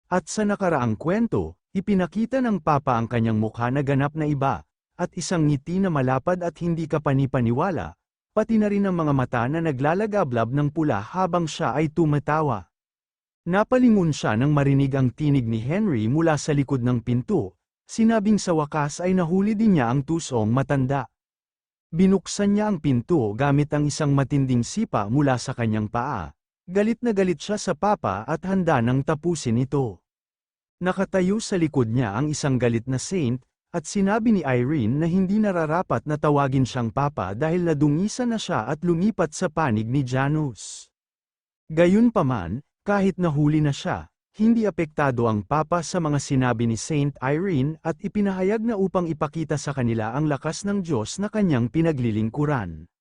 At sa nakaraang kwento, ipinakita ng Papa ang kanyang mukha na ganap na iba, at isang ngiti na malapad at hindi kapanipaniwala, pati na rin ang mga mata na naglalagablab ng pula habang siya ay tumatawa. Napalingon siya nang marinig ang tinig ni Henry mula sa likod ng pinto, sinabing sa wakas ay nahuli din niya ang tusong matanda. Binuksan niya ang pinto gamit ang isang matinding sipa mula sa kanyang paa. Galit na galit siya sa Papa at handa nang tapusin ito. Nakatayo sa likod niya ang isang galit na saint, at sinabi ni Irene na hindi nararapat na tawagin siyang Papa dahil nadungisan na siya at lumipat sa panig ni Janus. Gayunpaman, kahit nahuli na siya, hindi apektado ang Papa sa mga sinabi ni Saint Irene at ipinahayag na upang ipakita sa kanila ang lakas ng Diyos na kanyang pinaglilingkuran.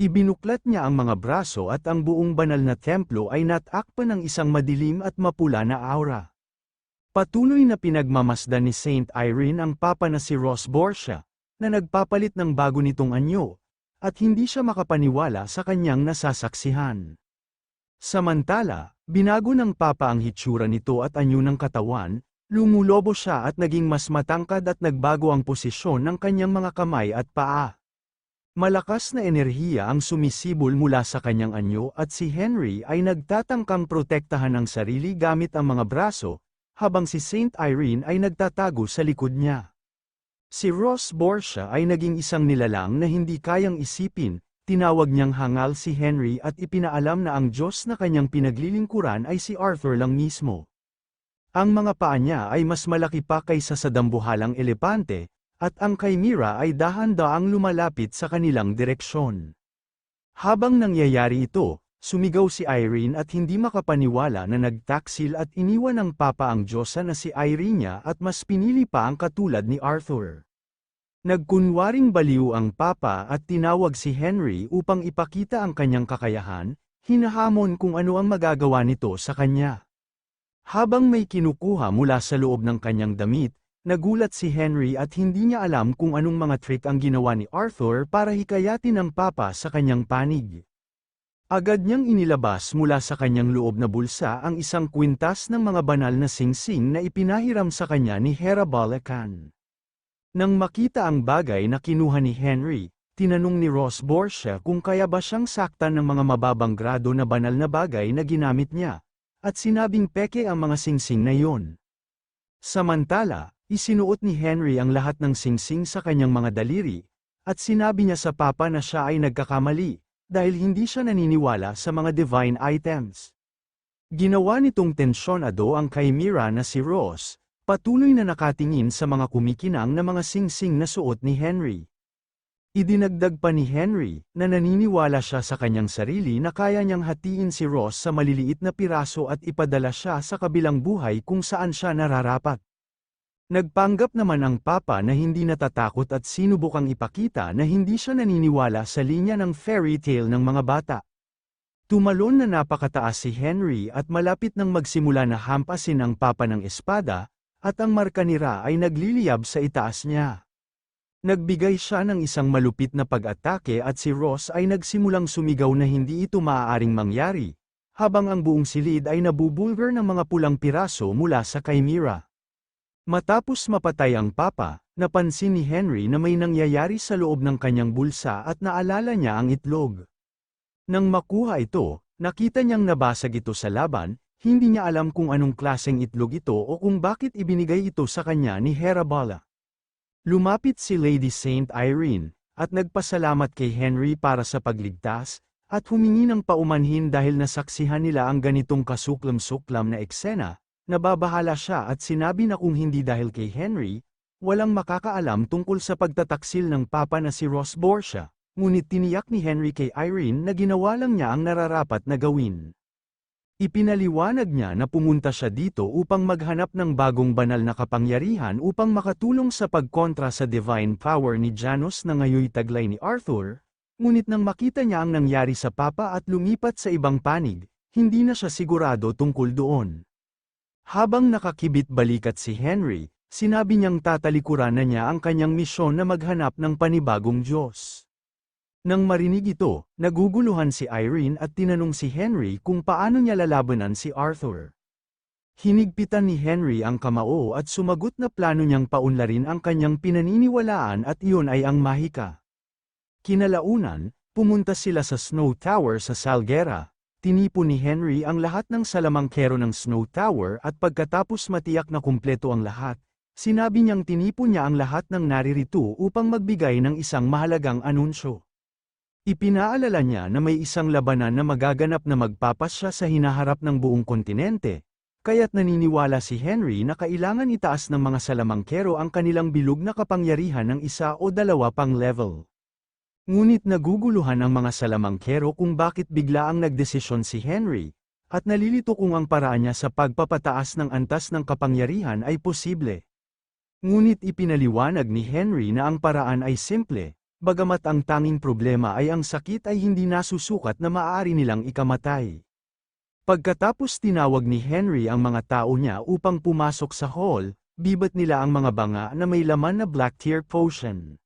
Ibinuklat niya ang mga braso at ang buong banal na templo ay natakpan ng isang madilim at mapula na aura. Patuloy na pinagmamasdan ni Saint Irene ang Papa na si Ross Borgia, na nagpapalit ng bago nitong anyo, at hindi siya makapaniwala sa kanyang nasasaksihan. Samantala, binago ng Papa ang hitsura nito at anyo ng katawan, lumulobo siya at naging mas matangkad at nagbago ang posisyon ng kanyang mga kamay at paa. Malakas na enerhiya ang sumisibol mula sa kanyang anyo at si Henry ay nagtatangkang protektahan ang sarili gamit ang mga braso, habang si Saint Irene ay nagtatago sa likod niya. Si Ross Borgia ay naging isang nilalang na hindi kayang isipin, tinawag niyang hangal si Henry at ipinaalam na ang Diyos na kanyang pinaglilingkuran ay si Arthur lang mismo. Ang mga paa niya ay mas malaki pa kaysa sa dambuhalang elepante, at ang Chimera ay dahan-daang lumalapit sa kanilang direksyon. Habang nangyayari ito, sumigaw si Irene at hindi makapaniwala na nagtaksil at iniwan ng Papa ang Diyosa na si Irene at mas pinili pa ang katulad ni Arthur. Nagkunwaring baliw ang Papa at tinawag si Henry upang ipakita ang kanyang kakayahan, hinahamon kung ano ang magagawa nito sa kanya. Habang may kinukuha mula sa loob ng kanyang damit, nagulat si Henry at hindi niya alam kung anong mga trick ang ginawa ni Arthur para hikayatin ang Papa sa kanyang panig. Agad niyang inilabas mula sa kanyang loob na bulsa ang isang kwintas ng mga banal na singsing na ipinahiram sa kanya ni Hera Khan. Nang makita ang bagay na kinuha ni Henry, tinanong ni Ross Borgia kung kaya ba siyang saktan ng mga mababang grado na banal na bagay na ginamit niya, at sinabing peke ang mga singsing na iyon. Samantala, isinuot ni Henry ang lahat ng singsing sa kanyang mga daliri, at sinabi niya sa Papa na siya ay nagkakamali, dahil hindi siya naniniwala sa mga divine items. Ginawa nitong tensyonado ang Chimera na si Ross, patuloy na nakatingin sa mga kumikinang na mga singsing na suot ni Henry. Idinagdag pa ni Henry, na naniniwala siya sa kanyang sarili na kaya niyang hatiin si Ross sa maliliit na piraso at ipadala siya sa kabilang buhay kung saan siya nararapat. Nagpanggap naman ang Papa na hindi natatakot at sinubukang ipakita na hindi siya naniniwala sa linya ng fairy tale ng mga bata. Tumalon na napakataas si Henry at malapit nang magsimula na hampasin ang Papa ng espada, at ang markanira ay nagliliyab sa itaas niya. Nagbigay siya ng isang malupit na pag-atake at si Ross ay nagsimulang sumigaw na hindi ito maaaring mangyari, habang ang buong silid ay nabubulgar ng mga pulang piraso mula sa Chimera. Matapos mapatay ang Papa, napansin ni Henry na may nangyayari sa loob ng kanyang bulsa at naalala niya ang itlog. Nang makuha ito, nakita niyang nabasag ito sa laban, hindi niya alam kung anong klaseng itlog ito o kung bakit ibinigay ito sa kanya ni Hera. Lumapit si Lady Saint Irene, at nagpasalamat kay Henry para sa pagligtas, at humingi ng paumanhin dahil nasaksihan nila ang ganitong kasuklam-suklam na eksena. Nababahala siya at sinabi na kung hindi dahil kay Henry, walang makakaalam tungkol sa pagtataksil ng Papa na si Ross Borgia, ngunit tiniyak ni Henry kay Irene na ginawa lang niya ang nararapat na gawin. Ipinaliwanag niya na pumunta siya dito upang maghanap ng bagong banal na kapangyarihan upang makatulong sa pagkontra sa divine power ni Janus na ngayoy taglay ni Arthur, ngunit nang makita niya ang nangyari sa Papa at lumipat sa ibang panig, hindi na siya sigurado tungkol doon. Habang nakakibit balikat si Henry, sinabi niyang tatalikuran na niya ang kanyang misyon na maghanap ng panibagong Diyos. Nang marinig ito, naguguluhan si Irene at tinanong si Henry kung paano niya lalabanan si Arthur. Hinigpitan ni Henry ang kamao at sumagot na plano niyang paunlarin ang kanyang pinaniniwalaan at iyon ay ang mahika. Kinalaunan, pumunta sila sa Snow Tower sa Salguera. Tinipon ni Henry ang lahat ng salamangkero ng Snow Tower at pagkatapos matiyak na kumpleto ang lahat, sinabi niyang tinipon niya ang lahat ng naririto upang magbigay ng isang mahalagang anunsyo. Ipinaalala niya na may isang labanan na magaganap na magpapasya sa hinaharap ng buong kontinente, kaya't naniniwala si Henry na kailangan itaas ng mga salamangkero ang kanilang bilog na kapangyarihan ng isa o dalawa pang level. Ngunit naguguluhan ang mga salamangkero kung bakit bigla ang nagdesisyon si Henry, at nalilito kung ang paraan niya sa pagpapataas ng antas ng kapangyarihan ay posible. Ngunit ipinaliwanag ni Henry na ang paraan ay simple, bagamat ang tanging problema ay ang sakit ay hindi nasusukat na maaari nilang ikamatay. Pagkatapos tinawag ni Henry ang mga tao niya upang pumasok sa hall, bibat nila ang mga banga na may laman na Black Tear Potion.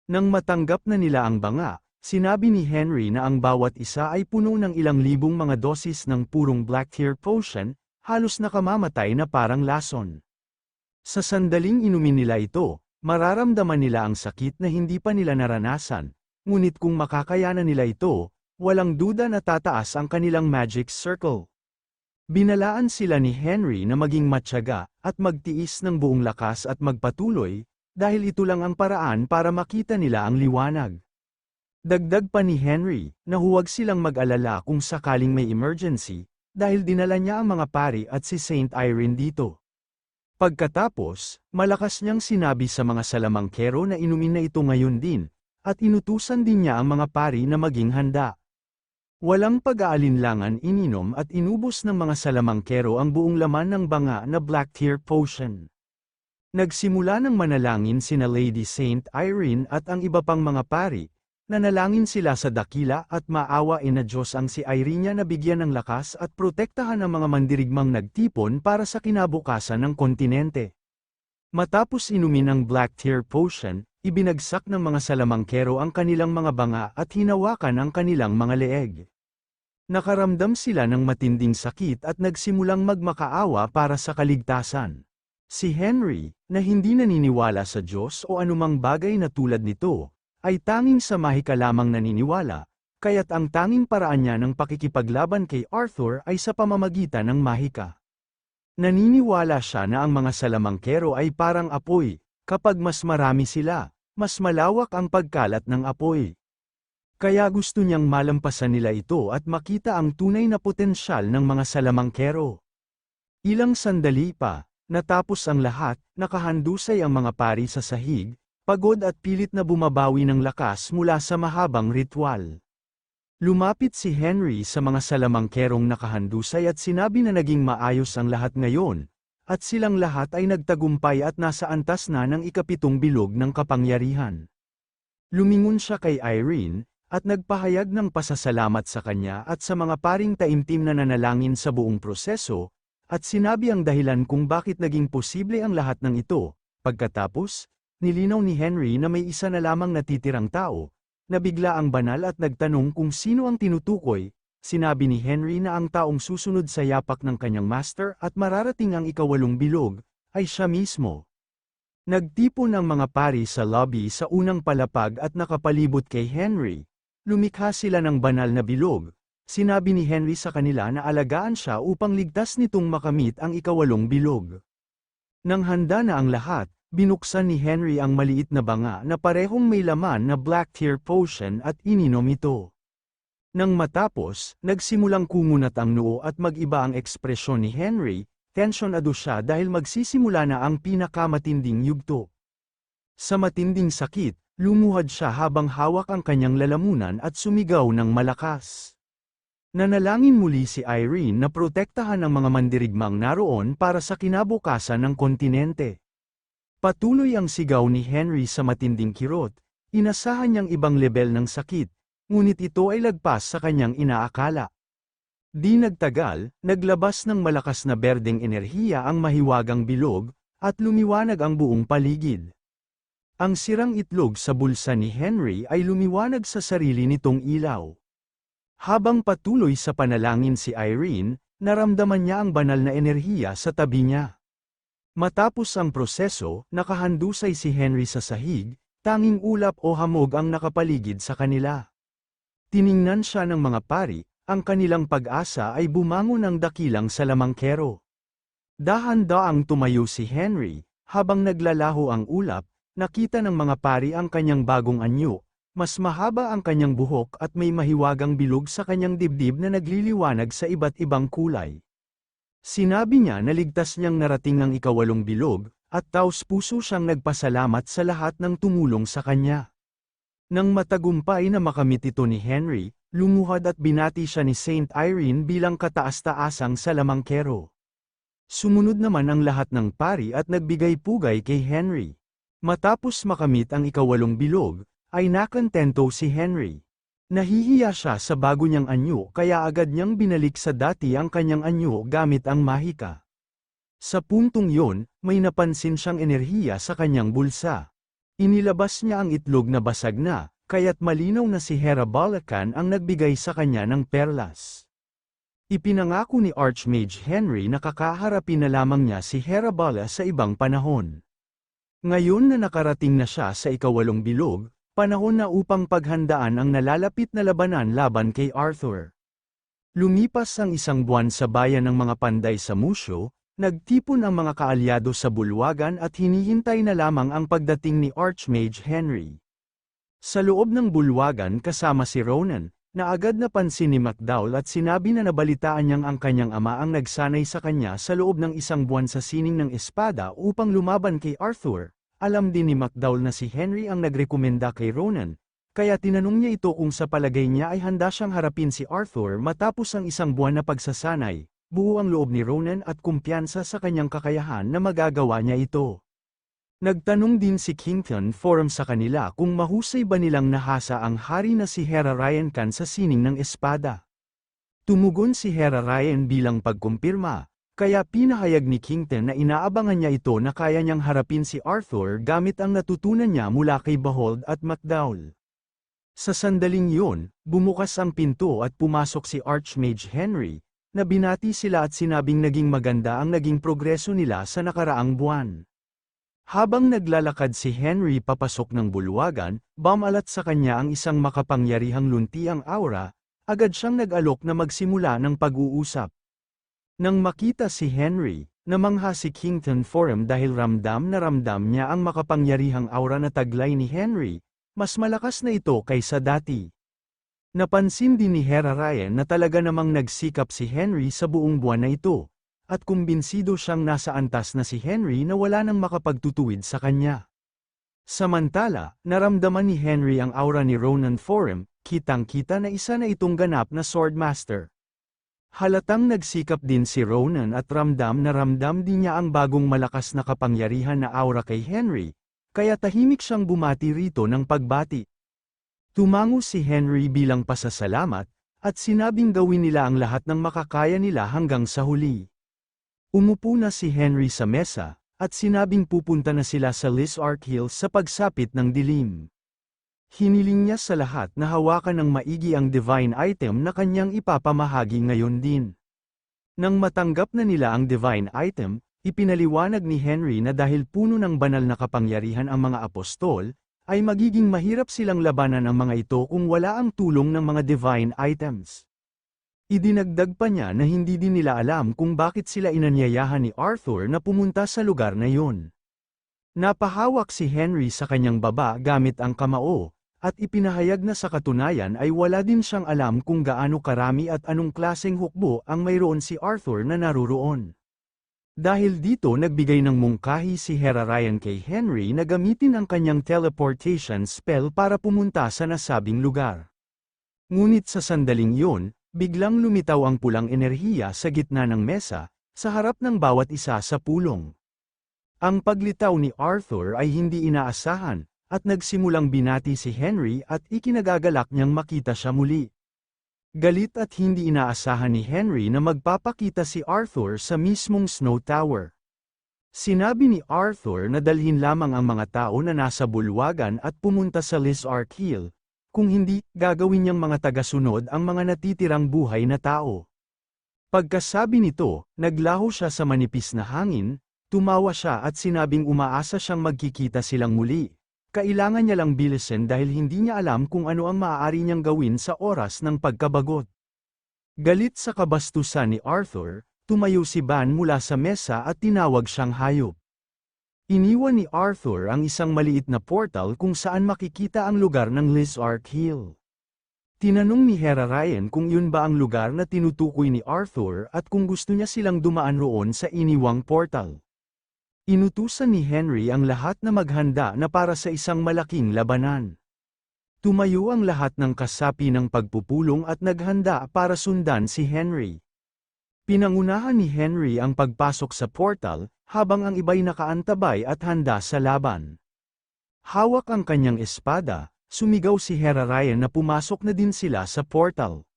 Nang matanggap na nila ang banga, sinabi ni Henry na ang bawat isa ay puno ng ilang libong mga dosis ng purong Black Tear Potion, halos nakamamatay na parang lason. Sa sandaling inumin nila ito, mararamdaman nila ang sakit na hindi pa nila naranasan, ngunit kung makakayanan nila ito, walang duda na tataas ang kanilang magic circle. Binalaan sila ni Henry na maging matyaga at magtiis ng buong lakas at magpatuloy, dahil ito lang ang paraan para makita nila ang liwanag. Dagdag pa ni Henry, na huwag silang mag-alala kung sakaling may emergency, dahil dinala niya ang mga pari at si Saint Irene dito. Pagkatapos, malakas niyang sinabi sa mga salamangkero na inumin na ito ngayon din, at inutusan din niya ang mga pari na maging handa. Walang pag-aalinlangan ininom at inubos ng mga salamangkero ang buong laman ng banga na Black Tear Potion. Nagsimula ng manalangin sina Lady Saint Irene at ang iba pang mga pari, nanalangin sila sa dakila at maawain na Diyos ang si Irene na bigyan ng lakas at protektahan ang mga mandirigmang nagtipon para sa kinabukasan ng kontinente. Matapos inumin ang Black Tear Potion, ibinagsak ng mga salamangkero ang kanilang mga banga at hinawakan ang kanilang mga leeg. Nakaramdam sila ng matinding sakit at nagsimulang magmakaawa para sa kaligtasan. Si Henry, na hindi naniniwala sa Diyos o anumang bagay na tulad nito, ay tanging sa mahika lamang naniniwala, kaya't ang tanging paraan niya ng pakikipaglaban kay Arthur ay sa pamamagitan ng mahika. Naniniwala siya na ang mga salamangkero ay parang apoy, kapag mas marami sila, mas malawak ang pagkalat ng apoy. Kaya gusto niyang malampasan nila ito at makita ang tunay na potensyal ng mga salamangkero. Ilang sandali pa, natapos ang lahat, nakahandusay ang mga pari sa sahig, pagod at pilit na bumabawi ng lakas mula sa mahabang ritual. Lumapit si Henry sa mga salamangkerong nakahandusay at sinabi na naging maayos ang lahat ngayon, at silang lahat ay nagtagumpay at nasa antas na ng ikapitong bilog ng kapangyarihan. Lumingon siya kay Irene, at nagpahayag ng pasasalamat sa kanya at sa mga paring taimtim na nanalangin sa buong proseso, at sinabi ang dahilan kung bakit naging posible ang lahat ng ito. Pagkatapos, nilinaw ni Henry na may isa na lamang natitirang tao, nabigla ang banal at nagtanong kung sino ang tinutukoy. Sinabi ni Henry na ang taong susunod sa yapak ng kanyang master at mararating ang ikawalong bilog, ay siya mismo. Nagtipon ang mga pari sa lobby sa unang palapag at nakapalibot kay Henry. Lumikha sila ng banal na bilog. Sinabi ni Henry sa kanila na alagaan siya upang ligtas nitong makamit ang ikawalong bilog. Nang handa na ang lahat, binuksan ni Henry ang maliit na banga na parehong may laman na Black Tear Potion at ininom ito. Nang matapos, nagsimulang kumunat ang noo at mag-iba ang ekspresyon ni Henry, tensyonado siya dahil magsisimula na ang pinakamatinding yugto. Sa matinding sakit, lumuhad siya habang hawak ang kanyang lalamunan at sumigaw ng malakas. Nanalangin muli si Irene na protektahan ang mga mandirigmang naroon para sa kinabukasan ng kontinente. Patuloy ang sigaw ni Henry sa matinding kirot, inasahan niyang ibang lebel ng sakit, ngunit ito ay lagpas sa kanyang inaakala. Di nagtagal, naglabas ng malakas na berdeng enerhiya ang mahiwagang bilog, at lumiwanag ang buong paligid. Ang sirang itlog sa bulsa ni Henry ay lumiwanag sa sarili nitong ilaw. Habang patuloy sa panalangin si Irene, naramdaman niya ang banal na enerhiya sa tabi niya. Matapos ang proseso, nakahandusay si Henry sa sahig, tanging ulap o hamog ang nakapaligid sa kanila. Tiningnan siya ng mga pari, ang kanilang pag-asa ay bumangon ng dakilang salamangkero. Dahan-daang tumayo si Henry, habang naglalaho ang ulap, nakita ng mga pari ang kanyang bagong anyo, mas mahaba ang kanyang buhok at may mahiwagang bilog sa kanyang dibdib na nagliliwanag sa iba't ibang kulay. Sinabi niya na ligtas niyang narating ang ikawalong bilog, at taos-puso siyang nagpasalamat sa lahat ng tumulong sa kanya. Nang matagumpay na makamit ito ni Henry, lumuhad at binati siya ni Saint Irene bilang kataas-taasang salamangkero. Sumunod naman ang lahat ng pari at nagbigay pugay kay Henry. Matapos makamit ang ikawalong bilog, ay nakontento si Henry. Nahihiya siya sa bago niyang anyo kaya agad niyang binalik sa dati ang kanyang anyo gamit ang mahika. Sa puntong yon, may napansin siyang enerhiya sa kanyang bulsa. Inilabas niya ang itlog na basag na, kaya't malinaw na si Hera Balakan ang nagbigay sa kanya ng perlas. Ipinangako ni Archmage Henry na kakaharapin na lamang niya si Hera Bala sa ibang panahon. Ngayon na nakarating na siya sa ikawalong bilog, panahon na upang paghandaan ang nalalapit na labanan laban kay Arthur. Lumipas ang isang buwan sa bayan ng mga panday sa Musyo, nagtipon ang mga kaalyado sa bulwagan at hinihintay na lamang ang pagdating ni Archmage Henry. Sa loob ng bulwagan kasama si Ronan, na agad napansin ni MacDowell at sinabi na nabalitaan niyang ang kanyang ama ang nagsanay sa kanya sa loob ng isang buwan sa sining ng espada upang lumaban kay Arthur. Alam din ni MacDowell na si Henry ang nagrekomenda kay Ronan, kaya tinanong niya ito kung sa palagay niya ay handa siyang harapin si Arthur matapos ang isang buwan na pagsasanay. Buo ang loob ni Ronan at kumpiyansa sa kanyang kakayahan na magagawa niya ito. Nagtanong din si Kington Forum sa kanila kung mahusay ba nilang nahasa ang hari na si Hera Ryan sa sining ng espada. Tumugon si Hera Ryan bilang pagkumpirma. Kaya pinahayag ni Kington na inaabangan niya ito na kaya niyang harapin si Arthur gamit ang natutunan niya mula kay Behold at MacDowell. Sa sandaling yun, bumukas ang pinto at pumasok si Archmage Henry, na binati sila at sinabing naging maganda ang naging progreso nila sa nakaraang buwan. Habang naglalakad si Henry papasok ng bulwagan, bumalat sa kanya ang isang makapangyarihang luntiang aura, agad siyang nag-alok na magsimula ng pag-uusap. Nang makita si Henry, namangha si Kington Forum dahil ramdam niya ang makapangyarihang aura na taglay ni Henry, mas malakas na ito kaysa dati. Napansin din ni Hera Ryan na talaga namang nagsikap si Henry sa buong buwan na ito, at kumbinsido siyang nasa antas na si Henry na wala nang makapagtutuwid sa kanya. Samantala, naramdaman ni Henry ang aura ni Ronan Forum, kitang-kita na isa na itong ganap na Swordmaster. Halatang nagsikap din si Ronan at ramdam din niya ang bagong malakas na kapangyarihan na aura kay Henry, kaya tahimik siyang bumati rito ng pagbati. Tumango si Henry bilang pasasalamat, at sinabing gawin nila ang lahat ng makakaya nila hanggang sa huli. Umupo na si Henry sa mesa, at sinabing pupunta na sila sa Lizark Hills sa pagsapit ng dilim. Hiniling niya sa lahat na hawakan ng maigi ang divine item na kanyang ipapamahagi ngayon din. Nang matanggap na nila ang divine item, ipinaliwanag ni Henry na dahil puno ng banal na kapangyarihan ang mga apostol, ay magiging mahirap silang labanan ang mga ito kung wala ang tulong ng mga divine items. Idinagdag pa niya na hindi din nila alam kung bakit sila inanyayahan ni Arthur na pumunta sa lugar na yun. Napahawak si Henry sa kanyang baba gamit ang kamao, at ipinahayag na sa katunayan ay wala din siyang alam kung gaano karami at anong klaseng hukbo ang mayroon si Arthur na naruroon. Dahil dito nagbigay ng mungkahi si Hera Ryan kay Henry na gamitin ang kanyang teleportation spell para pumunta sa nasabing lugar. Ngunit sa sandaling yun, biglang lumitaw ang pulang enerhiya sa gitna ng mesa, sa harap ng bawat isa sa pulong. Ang paglitaw ni Arthur ay hindi inaasahan, at nagsimulang binati si Henry at ikinagagalak niyang makita siya muli. Galit at hindi inaasahan ni Henry na magpapakita si Arthur sa mismong Snow Tower. Sinabi ni Arthur na dalhin lamang ang mga tao na nasa bulwagan at pumunta sa Lizark Hill, kung hindi, gagawin niyang mga tagasunod ang mga natitirang buhay na tao. Pagkasabi nito, naglaho siya sa manipis na hangin, tumawa siya at sinabing umaasa siyang magkikita silang muli. Kailangan niya lang bilisin dahil hindi niya alam kung ano ang maaari niyang gawin sa oras ng pagkabagot. Galit sa kabastusan ni Arthur, tumayo si Ban mula sa mesa at tinawag siyang hayop. Iniwan ni Arthur ang isang maliit na portal kung saan makikita ang lugar ng Lizark Hill. Tinanong ni Hera Ryan kung yun ba ang lugar na tinutukoy ni Arthur at kung gusto niya silang dumaan roon sa iniwang portal. Inutusan ni Henry ang lahat na maghanda na para sa isang malaking labanan. Tumayo ang lahat ng kasapi ng pagpupulong at naghanda para sundan si Henry. Pinangunahan ni Henry ang pagpasok sa portal, habang ang iba'y nakaantabay at handa sa laban. Hawak ang kanyang espada, sumigaw si Hera Ryan na pumasok na din sila sa portal.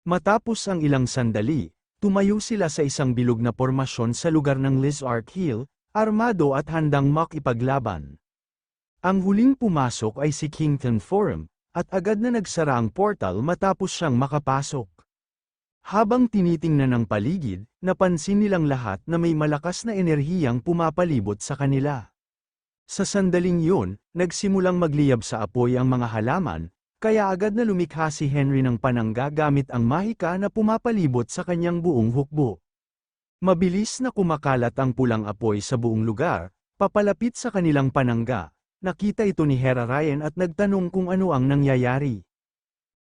Matapos ang ilang sandali, tumayo sila sa isang bilog na pormasyon sa lugar ng Lizark Hill, armado at handang makipaglaban. Ang huling pumasok ay si Kington Forum, at agad na nagsara ang portal matapos siyang makapasok. Habang tinitingnan ang paligid, napansin nilang lahat na may malakas na enerhiyang pumapalibot sa kanila. Sa sandaling yun, nagsimulang magliyab sa apoy ang mga halaman, kaya agad na lumikha si Henry ng panangga gamit ang mahika na pumapalibot sa kanyang buong hukbo. Mabilis na kumakalat ang pulang apoy sa buong lugar, papalapit sa kanilang panangga. Nakita ito ni Hera Ryan at nagtanong kung ano ang nangyayari.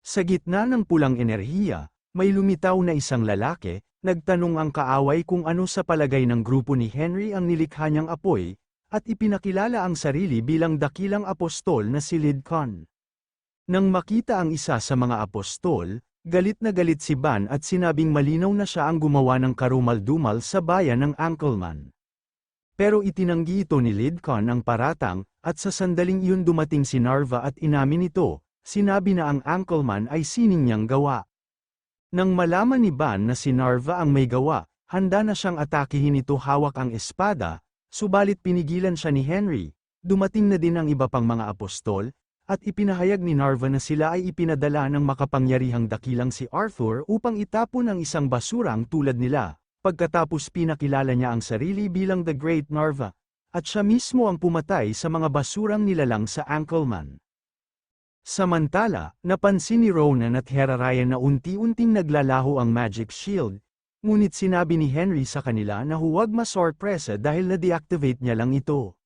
Sa gitna ng pulang enerhiya, may lumitaw na isang lalaki, nagtanong ang kaaway kung ano sa palagay ng grupo ni Henry ang nilikha niyang apoy, at ipinakilala ang sarili bilang dakilang apostol na si Lidcon. Nang makita ang isa sa mga apostol, galit na galit si Ban at sinabing malinaw na siya ang gumawa ng karumal-dumal sa bayan ng Ankleman. Pero itinanggi ito ni Lidcon ang paratang, at sa sandaling iyon dumating si Narva at inamin ito, sinabi na ang Ankleman ay sining niyang gawa. Nang malaman ni Ban na si Narva ang may gawa, handa na siyang atakihin ito hawak ang espada, subalit pinigilan siya ni Henry. Dumating na din ang iba pang mga apostol, at ipinahayag ni Narva na sila ay ipinadala ng makapangyarihang dakilang si Arthur upang itapon ang isang basurang tulad nila. Pagkatapos pinakilala niya ang sarili bilang The Great Narva, at siya mismo ang pumatay sa mga basurang nilalang sa Ankleman. Samantala, napansin ni Ronan at Hera Ryan na unti-unting naglalaho ang magic shield, ngunit sinabi ni Henry sa kanila na huwag masorpresa dahil na-deactivate niya lang ito.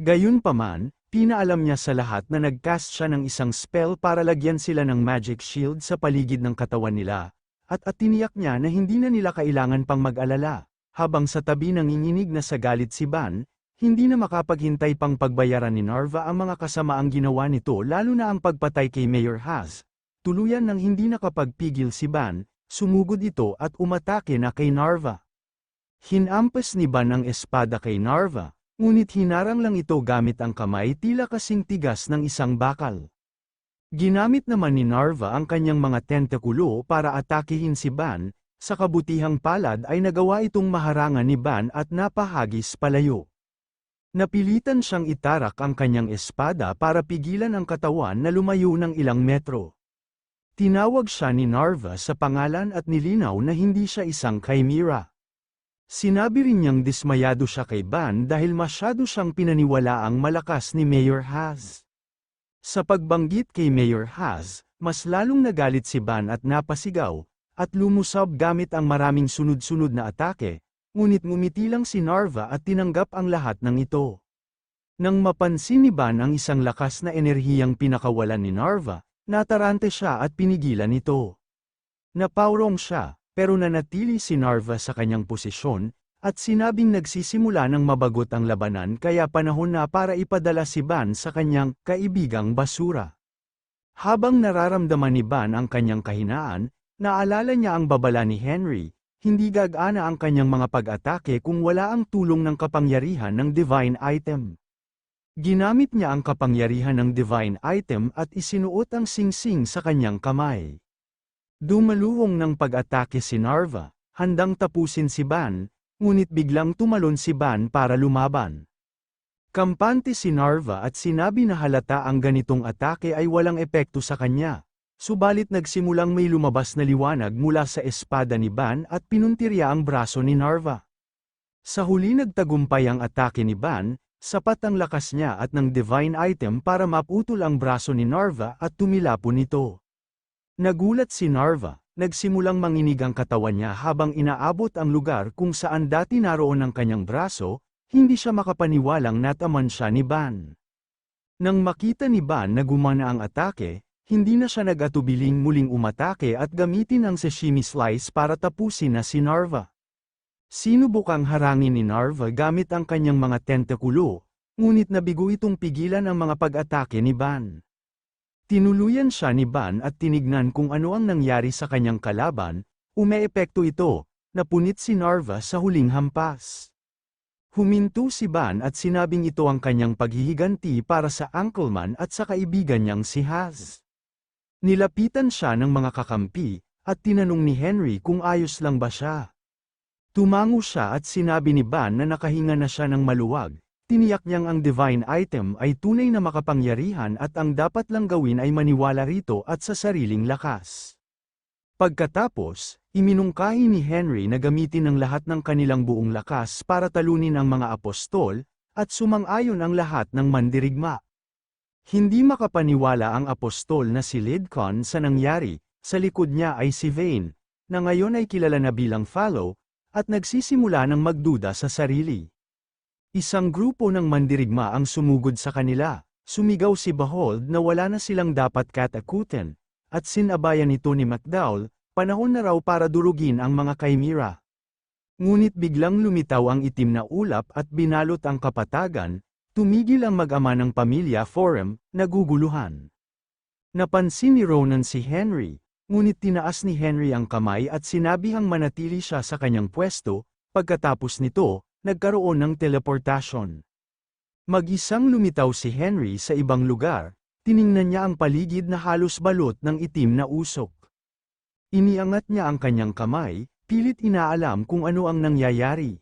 Gayunpaman, pinaalam niya sa lahat na nag-cast siya ng isang spell para lagyan sila ng magic shield sa paligid ng katawan nila, at tiniyak niya na hindi na nila kailangan pang mag-alala, habang sa tabi nanginginig na sa galit si Ban. Hindi na makapaghintay pang pagbayaran ni Narva ang mga kasamaang ginawa nito lalo na ang pagpatay kay Mayor Haz. Tuluyan nang hindi nakapagpigil si Ban, sumugod ito at umatake na kay Narva. Hinampas ni Ban ang espada kay Narva, ngunit hinarang lang ito gamit ang kamay tila kasing tigas ng isang bakal. Ginamit naman ni Narva ang kanyang mga tentakulo para atakihin si Ban, sa kabutihang palad ay nagawa itong maharangan ni Ban at napahagis palayo. Napilitan siyang itarak ang kanyang espada para pigilan ang katawan na lumayo ng ilang metro. Tinawag siya ni Narva sa pangalan at nilinaw na hindi siya isang chimera. Sinabi rin niyang dismayado siya kay Ban dahil masyado siyang pinaniwalaang malakas ni Mayor Haz. Sa pagbanggit kay Mayor Haz, mas lalong nagalit si Ban at napasigaw, at lumusab gamit ang maraming sunod-sunod na atake. Ngunit ngumiti lang si Narva at tinanggap ang lahat ng ito. Nang mapansin ni Ban ang isang lakas na enerhiyang pinakawalan ni Narva, natarante siya at pinigilan ito. Napaurong siya, pero nanatili si Narva sa kanyang posisyon, at sinabing nagsisimula ng mabagot ang labanan kaya panahon na para ipadala si Ban sa kanyang kaibigang basura. Habang nararamdaman ni Ban ang kanyang kahinaan, naalala niya ang babala ni Henry. Hindi gagana ang kanyang mga pag-atake kung wala ang tulong ng kapangyarihan ng Divine Item. Ginamit niya ang kapangyarihan ng Divine Item at isinuot ang singsing sa kanyang kamay. Dumaluhong ng pag-atake si Narva, handang tapusin si Ban, ngunit biglang tumalon si Ban para lumaban. Kampante si Narva at sinabi na halata ang ganitong atake ay walang epekto sa kanya. Subalit nagsimulang may lumabas na liwanag mula sa espada ni Ban at pinuntirya ang braso ni Narva. Sa huli nagtagumpay ang atake ni Ban, sapat ang lakas niya at ng divine item para maputol ang braso ni Narva at tumilapo nito. Nagulat si Narva, nagsimulang manginig ang katawan niya habang inaabot ang lugar kung saan dati naroon ang kanyang braso, hindi siya makapaniwalang nataman siya ni Ban. Nang makita ni Ban na gumana ang atake, hindi na siya nag-atubiling muling umatake at gamitin ang sashimi slice para tapusin na si Narva. Sinubukang harangin ni Narva gamit ang kanyang mga tentakulo, ngunit nabigo itong pigilan ang mga pag-atake ni Ban. Tinuluyan siya ni Ban at tinignan kung ano ang nangyari sa kanyang kalaban, umeepekto ito, napunit si Narva sa huling hampas. Huminto si Ban at sinabing ito ang kanyang paghihiganti para sa Uncleman at sa kaibigan niyang si Haz. Nilapitan siya ng mga kakampi, at tinanong ni Henry kung ayos lang ba siya. Tumango siya at sinabi ni Ban na nakahinga na siya ng maluwag, tiniyak niyang ang divine item ay tunay na makapangyarihan at ang dapat lang gawin ay maniwala rito at sa sariling lakas. Pagkatapos, iminungkahi ni Henry na gamitin ang lahat ng kanilang buong lakas para talunin ang mga apostol, at sumang-ayon ang lahat ng mandirigma. Hindi makapaniwala ang apostol na si Lidcon sa nangyari, sa likod niya ay si Vane, na ngayon ay kilala na bilang Fallow, at nagsisimula ng magduda sa sarili. Isang grupo ng mandirigma ang sumugod sa kanila, sumigaw si Behold na wala na silang dapat katakutin, at sinabayan nito ni McDowell, panahon na raw para durugin ang mga Chimera. Ngunit biglang lumitaw ang itim na ulap at binalot ang kapatagan. Tumigil ang mag-ama ng pamilya Forum, naguguluhan. Napansin ni Ronan si Henry, ngunit tinaas ni Henry ang kamay at sinabihang manatili siya sa kanyang pwesto, pagkatapos nito, nagkaroon ng teleportasyon. Mag-isang lumitaw si Henry sa ibang lugar, tiningnan niya ang paligid na halos balot ng itim na usok. Iniangat niya ang kanyang kamay, pilit inaalam kung ano ang nangyayari.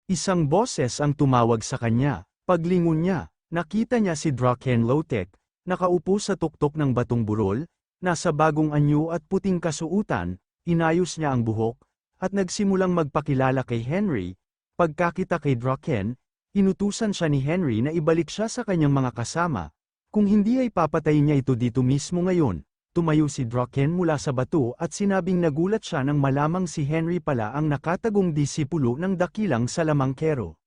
Isang boses ang tumawag sa kanya. Paglingon niya, nakita niya si Draken Lotek, nakaupo sa tuktok ng batong burol, nasa bagong anyo at puting kasuutan, inayos niya ang buhok, at nagsimulang magpakilala kay Henry. Pagkakita kay Draken, inutusan siya ni Henry na ibalik siya sa kanyang mga kasama, kung hindi ay papatayin niya ito dito mismo ngayon. Tumayo si Draken mula sa bato at sinabing nagulat siya nang malamang si Henry pala ang nakatagong disipulo ng dakilang salamangkero.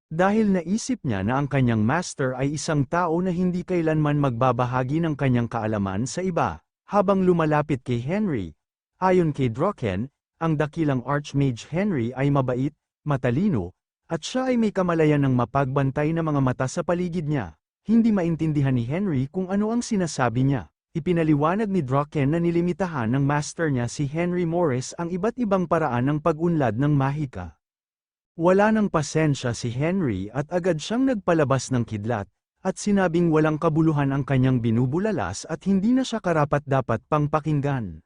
Dahil naisip niya na ang kanyang master ay isang tao na hindi kailanman magbabahagi ng kanyang kaalaman sa iba, habang lumalapit kay Henry. Ayon kay Draken, ang dakilang Archmage Henry ay mabait, matalino, at siya ay may kamalayan ng mapagbantay na mga mata sa paligid niya. Hindi maintindihan ni Henry kung ano ang sinasabi niya. Ipinaliwanag ni Draken na nilimitahan ng master niya si Henry Morris ang iba't ibang paraan ng pag-unlad ng mahika. Wala nang pasensya si Henry at agad siyang nagpalabas ng kidlat, at sinabing walang kabuluhan ang kanyang binubulalas at hindi na siya karapat-dapat pang pakinggan.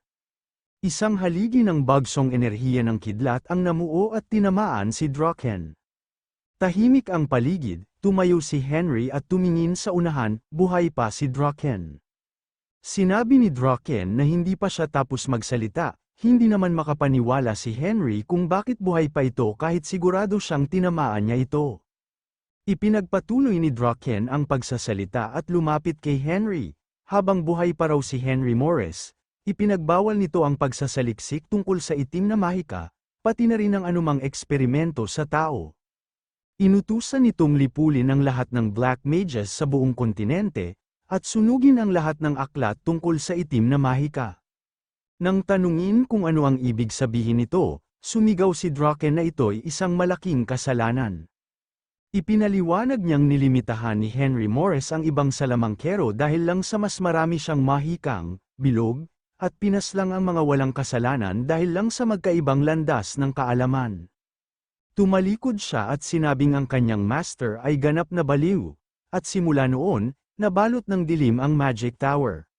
Isang haligi ng bagsong enerhiya ng kidlat ang namuo at tinamaan si Draken. Tahimik ang paligid, tumayo si Henry at tumingin sa unahan, buhay pa si Draken. Sinabi ni Draken na hindi pa siya tapos magsalita. Hindi naman makapaniwala si Henry kung bakit buhay pa ito kahit sigurado siyang tinamaan niya ito. Ipinagpatuloy ni Draken ang pagsasalita at lumapit kay Henry. Habang buhay pa raw si Henry Morris, ipinagbawal nito ang pagsasaliksik tungkol sa itim na mahika, pati na rin ang anumang eksperimento sa tao. Inutusan nitong lipulin ang lahat ng Black Mages sa buong kontinente, at sunugin ang lahat ng aklat tungkol sa itim na mahika. Nang tanungin kung ano ang ibig sabihin nito, sumigaw si Draken na ito'y isang malaking kasalanan. Ipinaliwanag niyang nilimitahan ni Henry Morris ang ibang salamangkero dahil lang sa mas marami siyang mahikang, bilog, at pinaslang ang mga walang kasalanan dahil lang sa magkaibang landas ng kaalaman. Tumalikod siya at sinabing ang kanyang master ay ganap na baliw, at simula noon, nabalot ng dilim ang Magic Tower.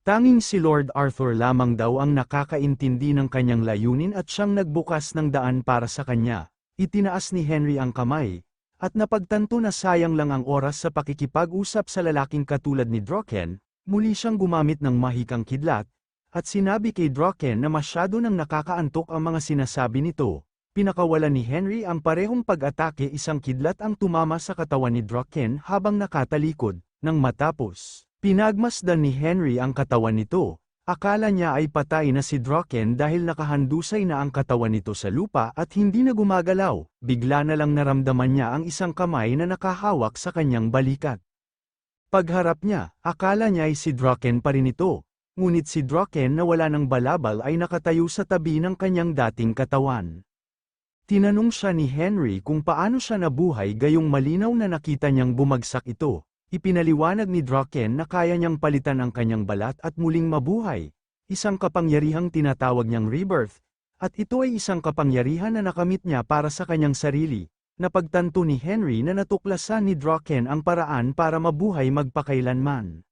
Tanging si Lord Arthur lamang daw ang nakakaintindi ng kanyang layunin at siyang nagbukas ng daan para sa kanya. Itinaas ni Henry ang kamay, at napagtanto na sayang lang ang oras sa pakikipag-usap sa lalaking katulad ni Draken, Muli siyang gumamit ng mahikang kidlat, at sinabi kay Draken na masyado nang nakakaantok ang mga sinasabi nito. Pinakawalan ni Henry ang parehong pag-atake, isang kidlat ang tumama sa katawan ni Draken habang nakatalikod. Nang matapos, pinagmasdan ni Henry ang katawan nito. Akala niya ay patay na si Draken dahil nakahandusay na ang katawan nito sa lupa at hindi na gumagalaw. Bigla na lang naramdaman niya ang isang kamay na nakahawak sa kanyang balikat. Pagharap niya, akala niya ay si Draken pa rin ito. Ngunit si Draken na wala ng balabal ay nakatayo sa tabi ng kanyang dating katawan. Tinanong siya ni Henry kung paano siya nabuhay, gayong malinaw na nakita niyang bumagsak ito. Ipinaliwanag ni Draken na kaya niyang palitan ang kanyang balat at muling mabuhay. Isang kapangyarihang tinatawag niyang rebirth, at ito ay isang kapangyarihan na nakamit niya para sa kanyang sarili. Napagtanto ni Henry na natuklasan ni Draken ang paraan para mabuhay magpakailanman.